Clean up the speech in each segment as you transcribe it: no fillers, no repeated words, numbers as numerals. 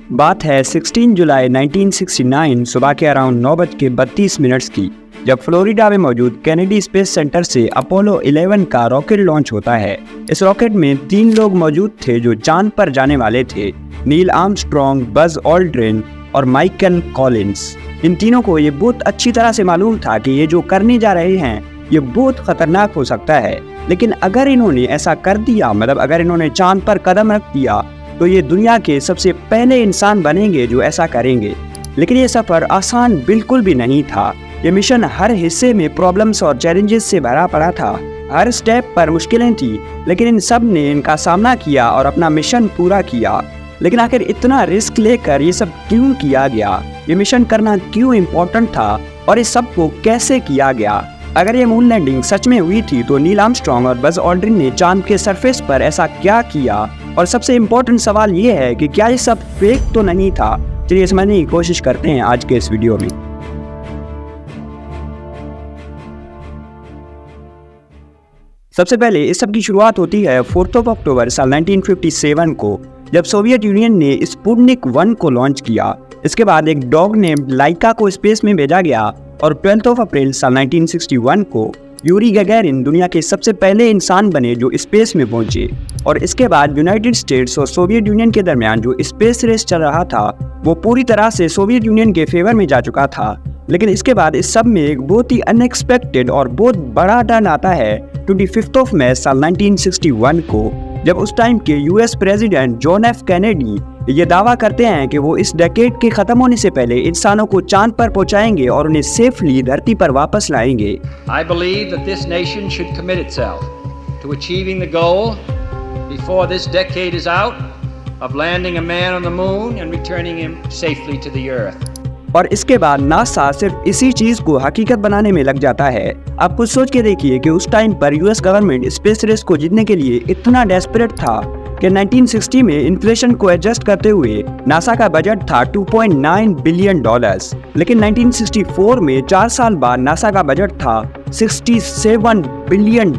बात है 16 जुलाई 1969 सुबह के अराउंड 9:32 की, जब फ्लोरिडा में मौजूद केनेडी स्पेस सेंटर से अपोलो 11 का रॉकेट लॉन्च होता है। इस रॉकेट में 3 लोग मौजूद थे जो चांद पर जाने वाले थे, नील आर्मस्ट्रॉन्ग, बज ऑल्ड्रिन और माइकल कॉलिंस। इन तीनों को ये बहुत अच्छी तरह से मालूम था कि ये जो करने जा रहे हैं ये बहुत खतरनाक हो सकता है, लेकिन अगर इन्होंने ऐसा कर दिया, मतलब अगर इन्होंने चांद पर कदम रख दिया, तो ये दुनिया के सबसे पहले इंसान बनेंगे जो ऐसा करेंगे। लेकिन ये सफ़र आसान बिल्कुल भी नहीं था। ये मिशन हर हिस्से में प्रॉब्लम्स और चैलेंजेस से भरा पड़ा था। हर स्टेप पर मुश्किलें थी, लेकिन इन सब ने इनका सामना किया और अपना मिशन पूरा किया। लेकिन आखिर इतना रिस्क लेकर ये सब क्यों किया गया? ये मिशन करना क्यों इम्पोर्टेंट था और इस सब को कैसे किया गया? अगर ये मून लैंडिंग सच में हुई थी तो नील आर्मस्ट्रॉन्ग और बज ऑल्ड्रिन ने चांद के सरफेस पर ऐसा क्या किया? और सबसे इम्पोर्टेंट सवाल ये है कि क्या ये सब फेक तो नहीं था? चलिए समझने की कोशिश करते हैं आज के इस वीडियो में। सबसे पहले इस सब की शुरुआत होती है 4 अक्टूबर साल 1957 को, जब सोवियत यूनियन ने स्पुतनिक 1 को लॉन्च किया। इसके बाद एक डॉग नेम्ड लाइका को स्पेस में भेजा गया और 12 अप्रैल साल 1961 को यूरी गगैरिन दुनिया के सबसे पहले इंसान बने जो स्पेस में पहुंचे। और इसके बाद यूनाइटेड स्टेट्स और सोवियत यूनियन के दरमियान जो स्पेस रेस चल रहा था वो पूरी तरह से सोवियत यूनियन के फेवर में जा चुका था। लेकिन इसके बाद इस सब में एक बहुत ही अनएक्सपेक्टेड और बहुत बड़ा टर्न आता है 25 मई साल 1961 को, जब उस टाइम के US president John F Kennedy ये दावा करते हैं कि वो इस डेकेड के खत्म होने से पहले इंसानों को चांद पर पहुंचाएंगे और उन्हें सेफली धरती पर वापस लाएंगे। I believe that this nation should commit itself to achieving the goal before this decade is out of landing a man on the moon and returning him safely to the earth. और इसके बाद NASA सिर्फ इसी चीज को हकीकत बनाने में लग जाता है। आप कुछ सोच के देखिए कि उस टाइम पर यूएस गवर्नमेंट स्पेस रेस को जीतने के लिए इतना डेस्परेट था कि 1960 में इन्फ्लेशन को एडजस्ट करते हुए नासा का बजट था $2.9 बिलियन। लेकिन 1964 में 4 साल बाद नासा का बजट था $67 बिलियन।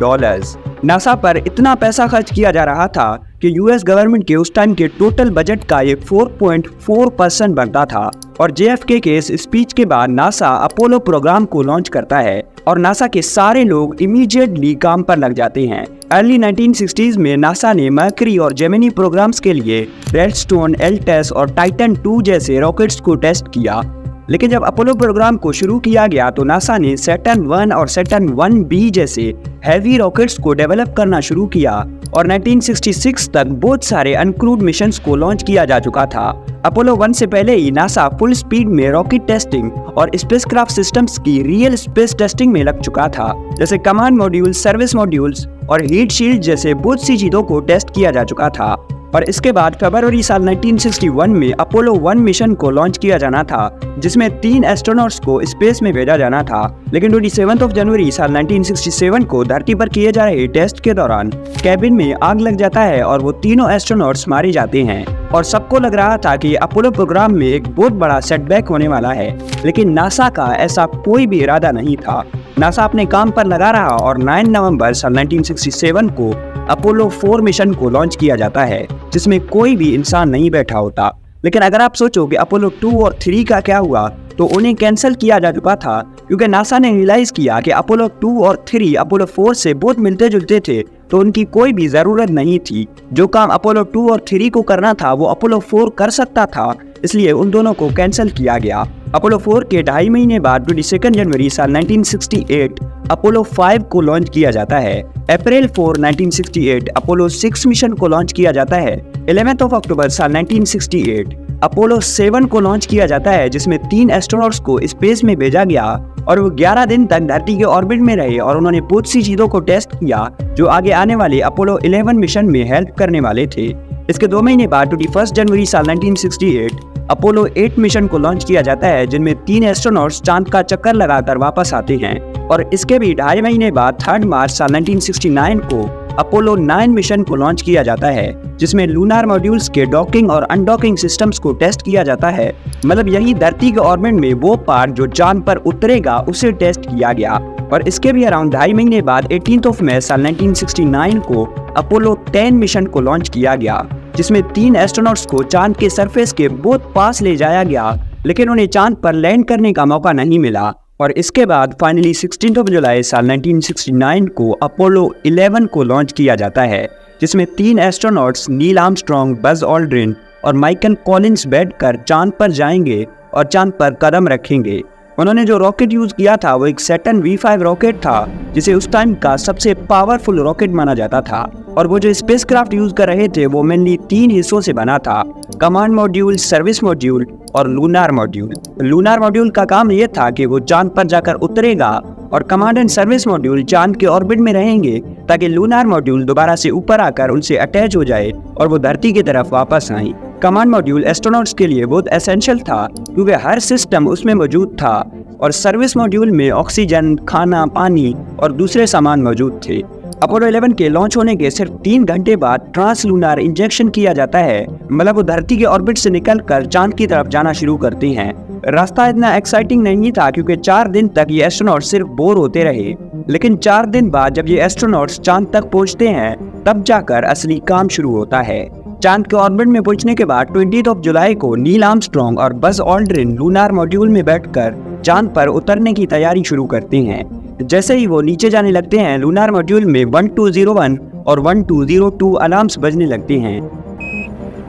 नासा पर इतना पैसा खर्च किया जा रहा था कि यूएस गवर्नमेंट के उस टाइम के टोटल बजट का ये 4.4% बनता था। और जेएफके के इस स्पीच के बाद नासा अपोलो प्रोग्राम को लॉन्च करता है और नासा के सारे लोग इमीडिएटली काम पर लग जाते हैं। अर्ली 1960s में नासा ने मर्करी और जेमिनी प्रोग्राम्स के लिए रेडस्टोन, एल्टेस और टाइटन 2 जैसे रॉकेट्स को टेस्ट किया। लेकिन जब अपोलो प्रोग्राम को शुरू किया गया तो नासा ने सैटर्न 1 और सैटर्न 1B जैसे हैवी रॉकेट्स को डेवलप करना शुरू किया और 1966 तक बहुत सारे अनक्रूड मिशंस को लॉन्च किया जा चुका था। अपोलो 1 से पहले ही नासा फुल स्पीड में रॉकेट टेस्टिंग और स्पेसक्राफ्ट सिस्टम्स की रियल स्पेस टेस्टिंग में लग चुका था, जैसे कमांड मॉड्यूल, सर्विस मॉड्यूल्स और हीट शील्ड जैसे बहुत सी चीजों को टेस्ट किया जा चुका था। और इसके बाद फरवरी साल 1961 में अपोलो 1 मिशन को लॉन्च किया जाना था, जिसमें 3 एस्ट्रोनॉट्स को स्पेस में भेजा जाना था। लेकिन 27 जनवरी साल 1967 को धरती पर किए जा रहे टेस्ट के दौरान कैबिन में आग लग जाता है और वो तीनों एस्ट्रोनॉट्स मारे जाते हैं। और सबको लग रहा था कि अपोलो प्रोग्राम में एक बहुत बड़ा सेटबैक होने वाला है, लेकिन नासा का ऐसा कोई भी इरादा नहीं था। नासा अपने काम पर लगा रहा और 9 नवंबर साल 1967 को अपोलो 4 मिशन को लॉन्च किया जाता है, जिसमें कोई भी इंसान नहीं बैठा होता। लेकिन अगर आप सोचो कि अपोलो 2 और 3 का क्या हुआ, तो उन्हें कैंसिल किया जा चुका था, क्योंकि नासा ने रियलाइज किया कि अपोलो 2 और 3 अपोलो 4 से बहुत मिलते जुलते थे, तो उनकी कोई भी ज़रूरत नहीं थी। जो काम अपोलो 2 और 3 को करना था वो अपोलो 4 कर सकता था, इसलिए उन दोनों को कैंसिल किया गया। अपोलो 4 के 2.5 महीने बाद 22 जनवरी साल 1968 अपोलो 5 को लॉन्च किया जाता है। अप्रैल 4, 1968 अपोलो 6 मिशन को लॉन्च किया जाता है। 11 अक्टूबर साल 1968 अपोलो 7 को लॉन्च किया जाता है, जिसमें 3 एस्ट्रोनॉट्स को स्पेस में भेजा गया और वो 11 दिन तक धरती के ऑर्बिट में रहे और उन्होंने बहुत सी चीजों को टेस्ट किया जो आगे आने वाले अपोलो 11 मिशन में हेल्प करने वाले थे। इसके 2 महीने बाद 21 जनवरी साल 1968 अपोलो 8 मिशन को लॉन्च किया जाता है, जिनमें 3 एस्ट्रोनॉट्स चांद का चक्कर लगाकर वापस आते हैं। और इसके भी 2.5 महीने बाद 3 मार्च साल 1969 को अपोलो 9 मिशन को लॉन्च किया जाता है, जिसमें लूनार मॉड्यूल्स के डॉकिंग और अनडॉकिंग सिस्टम्स को टेस्ट किया जाता है। मतलब यही धरती के ऑर्बिट में वो पार्ट जो चांद पर उतरेगा उसे टेस्ट किया गया। और इसके भी अराउंड 2.5 महीने बाद 18 मई साल 1969 को अपोलो 10 मिशन को लॉन्च किया गया, जिसमें 3 एस्ट्रोनॉट्स को चांद के सरफेस के बहुत पास ले जाया गया, लेकिन उन्हें चांद पर लैंड करने का मौका नहीं मिला। और इसके बाद फाइनली 16 जुलाई साल 1969 को अपोलो 11 को लॉन्च किया जाता है, जिसमें 3 astronauts Neil Armstrong, Buzz Aldrin और माइकल कॉलिंस बैठकर चांद पर जाएंगे और चांद पर कदम रखेंगे। उन्होंने जो रॉकेट यूज किया था वो एक सैटर्न V5 रॉकेट था, जिसे उस टाइम का सबसे पावरफुल रॉकेट माना जाता था। और वो जो स्पेसक्राफ्ट यूज कर रहे थे वो मेनली 3 हिस्सों से बना था: कमांड मॉड्यूल, सर्विस मॉड्यूल और लूनार मॉड्यूल। लूनार मॉड्यूल का काम ये था कि वो चांद पर जाकर उतरेगा और कमांड एंड सर्विस मॉड्यूल चांद के ऑर्बिट में रहेंगे, ताकि लूनार मॉड्यूल दोबारा से ऊपर आकर उनसे अटैच हो जाए और वो धरती की तरफ वापस आए। कमांड मॉड्यूल एस्ट्रोनॉट्स के लिए बहुत एसेंशियल था, क्योंकि हर सिस्टम उसमें मौजूद था। और सर्विस मॉड्यूल में ऑक्सीजन, खाना, पानी और दूसरे सामान मौजूद थे। अपोलो 11 के लॉन्च होने के सिर्फ 3 घंटे बाद ट्रांसलूनार इंजेक्शन किया जाता है, मतलब वो धरती के ऑर्बिट से निकलकर चांद की तरफ जाना शुरू करते हैं। रास्ता इतना एक्साइटिंग नहीं था, क्योंकि 4 दिन तक ये एस्ट्रोनॉट सिर्फ बोर होते रहे। लेकिन 4 दिन बाद जब ये एस्ट्रोनॉट्स चांद तक पहुंचते हैं, तब जाकर असली काम शुरू होता है। चांद के ऑर्बिट में पहुंचने के बाद 20 जुलाई को नील आर्मस्ट्रॉन्ग और बज ऑल्ड्रिन लूनार मॉड्यूल में बैठकर चांद पर उतरने की तैयारी शुरू करते हैं। जैसे ही वो नीचे जाने लगते हैं, लूनार मॉड्यूल में 1201 और 1202 अलार्म्स बजने लगते हैं।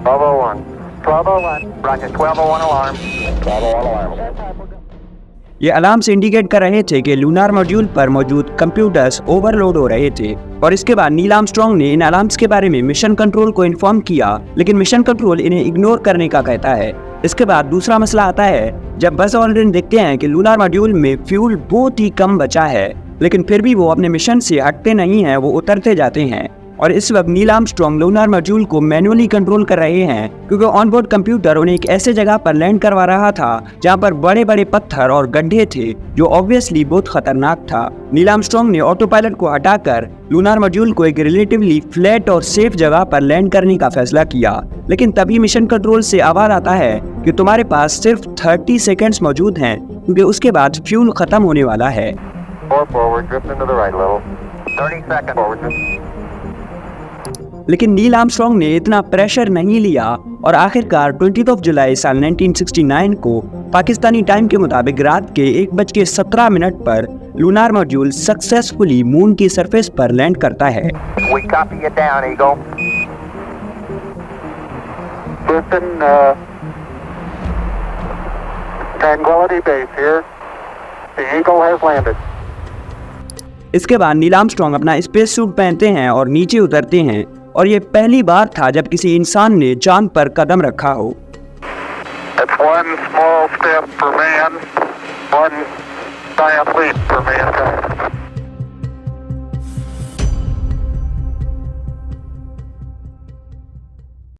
1201, Roger, 1201 alarm. 1201 alarm. ये अलार्म्स इंडिकेट कर रहे थे कि लूनार मॉड्यूल पर मौजूद कंप्यूटर्स ओवरलोड हो रहे थे। और इसके बाद नील आर्मस्ट्रॉन्ग ने इन अलार्म्स के बारे में मिशन कंट्रोल को इन्फॉर्म किया, लेकिन मिशन कंट्रोल इन्हें इग्नोर करने का कहता है। इसके बाद दूसरा मसला आता है जब बज ऑल्ड्रिन देखते हैं कि लूनार मॉड्यूल में फ्यूल बहुत ही कम बचा है, लेकिन फिर भी वो अपने मिशन से हटते नहीं हैं, वो उतरते जाते हैं। और इस वक्त नील आर्मस्ट्रॉन्ग लूनार मॉड्यूल को मैनुअली कंट्रोल कर रहे हैं, क्योंकि ऑनबोर्ड कंप्यूटर उन्हें एक ऐसे जगह पर लैंड करवा रहा था जहां पर बड़े बड़े पत्थर और गड्ढे थे, जो ऑब्वियसली बहुत खतरनाक था। नील आर्मस्ट्रॉन्ग ने ऑटो पायलट को हटाकर लूनार मॉड्यूल को एक रिलेटिवली फ्लैट और सेफ जगह पर लैंड करने का फैसला किया। लेकिन तभी मिशन कंट्रोल से आवाज आता है कि तुम्हारे पास सिर्फ 30 सेकेंड्स मौजूद हैं, क्योंकि उसके बाद फ्यूल खत्म होने वाला है। 4 forward, drift into the right level. 30 seconds forward. लेकिन नील आर्मस्ट्रॉन्ग ने इतना प्रेशर नहीं लिया और आखिरकार 20 जुलाई साल 1969 को पाकिस्तानी टाइम के मुताबिक रात के 1:17 पर लूनार मॉड्यूल सक्सेसफुली मून की सरफेस पर लैंड करता है। We copy you down, Eagle. Listen, Tranquility Base here. The Eagle has landed. इसके बाद नील आर्मस्ट्रॉन्ग अपना स्पेस सूट पहनते हैं और नीचे उतरते हैं, और ये पहली बार था जब किसी इंसान ने चांद पर कदम रखा हो। It's one small step for man, one giant leap for mankind.